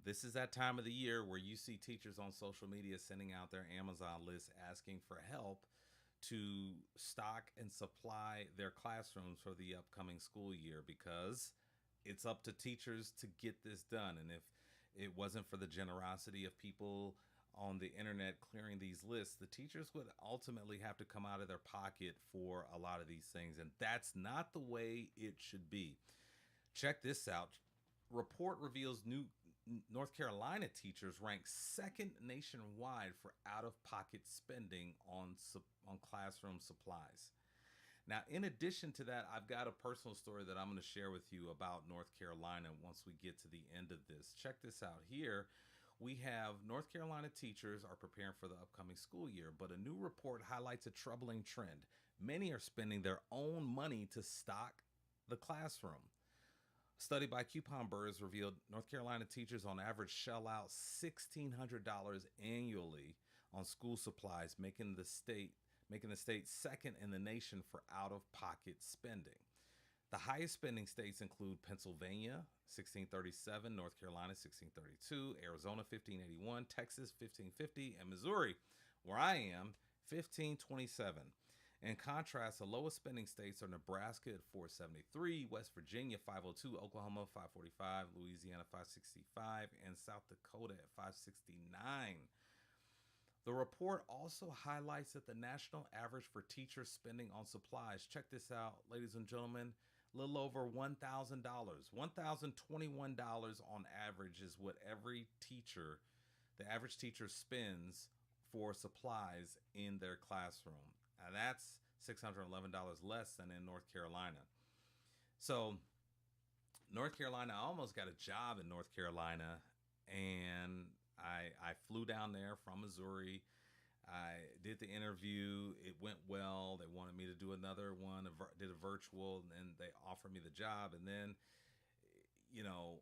This is that time of the year where you see teachers on social media sending out their Amazon list asking for help to stock and supply their classrooms for the upcoming school year because it's up to teachers to get this done. And if it wasn't for the generosity of people on the internet clearing these lists, the teachers would ultimately have to come out of their pocket for a lot of these things. And that's not the way it should be. Check this out. Report reveals new North Carolina teachers rank second nationwide for out-of-pocket spending on classroom supplies. Now, in addition to that, I've got a personal story that I'm going to share with you about North Carolina once we get to the end of this. Check this out here. We have North Carolina teachers are preparing for the upcoming school year, but a new report highlights a troubling trend. Many are spending their own money to stock the classroom. A study by Coupon Birds revealed North Carolina teachers on average shell out $1,600 annually on school supplies, making the state second in the nation for out-of-pocket spending. The highest spending states include Pennsylvania, 1637, North Carolina, 1632, Arizona, 1581, Texas, 1550, and Missouri, where I am, 1527. In contrast, the lowest spending states are Nebraska at 473, West Virginia 502, Oklahoma 545, Louisiana 565, and South Dakota at 569. The report also highlights that the national average for teacher spending on supplies, check this out, ladies and gentlemen, a little over $1,000. $1,021 on average is what the average teacher spends for supplies in their classroom. Now that's $611 less than in North Carolina. So, North Carolina, I almost got a job in North Carolina, and I flew down there from Missouri. I did the interview. It went well. They wanted me to do another one. Did a virtual, and then they offered me the job. And then, you know,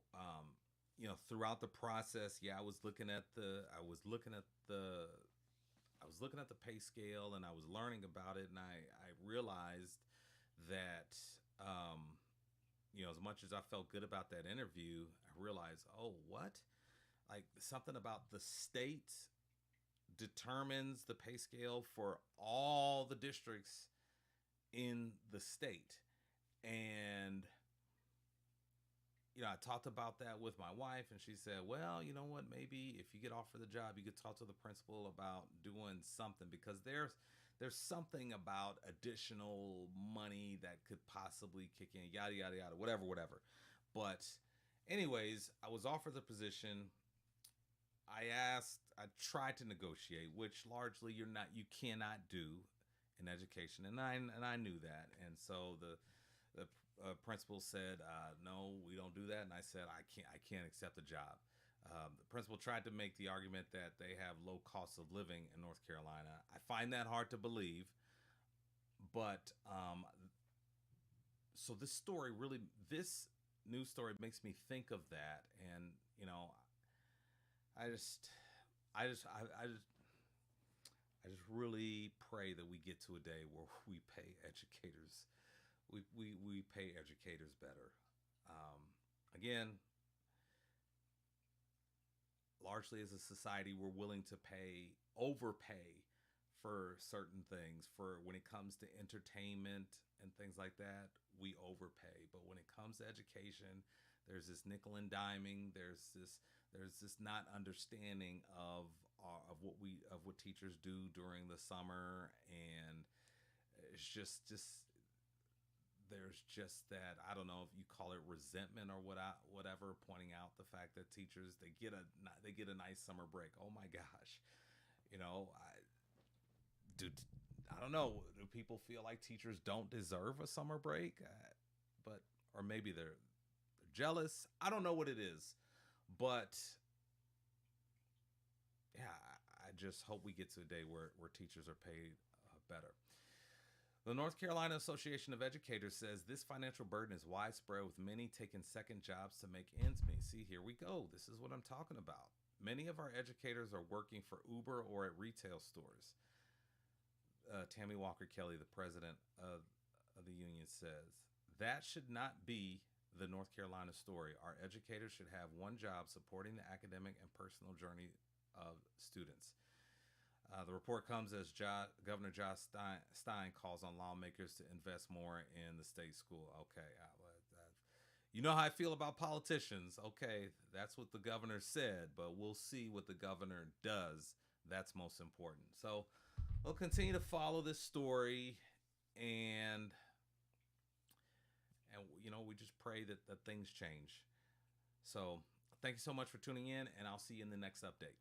throughout the process, yeah, I was looking at the pay scale, and I was learning about it, and I realized that, as much as I felt good about that interview, I realized, oh, what? Like something about the state determines the pay scale for all the districts in the state. And I talked about that with my wife, and she said, "Well, you know what? Maybe if you get offered the job, you could talk to the principal about doing something because there's something about additional money that could possibly kick in, yada yada yada, whatever, whatever." But, anyways, I was offered the position. I tried to negotiate, which largely you cannot do in education, and I knew that, and so the principal said, "No, we don't do that," and I said, I can't accept the job." The principal tried to make the argument that they have low costs of living in North Carolina. I find that hard to believe, but so this news story makes me think of that, and I just, I just really pray that we get to a day where we pay educators better. Again, largely as a society, we're willing to overpay for certain things. For when it comes to entertainment and things like that, we overpay. But when it comes to education, there's this nickel and diming. There's this not understanding of what teachers do during the summer, and it's just there's just that, I don't know if you call it resentment or whatever, pointing out the fact that teachers, they get a nice summer break. Oh my gosh, you know, I do. I don't know. Do people feel like teachers don't deserve a summer break? But or maybe they're jealous. I don't know what it is, but yeah, I just hope we get to a day where teachers are paid better. The North Carolina Association of Educators says this financial burden is widespread, with many taking second jobs to make ends meet. See, here we go. This is what I'm talking about. Many of our educators are working for Uber or at retail stores. Tammy Walker Kelly, the president of the union, says that should not be. the North Carolina story. Our educators should have one job: supporting the academic and personal journey of students. The report comes as Governor Josh Stein calls on lawmakers to invest more in the state school. Okay, you know how I feel about politicians. Okay, that's what the governor said, but we'll see what the governor does. That's most important. So we'll continue to follow this story, and we just pray that things change. So thank you so much for tuning in, and I'll see you in the next update.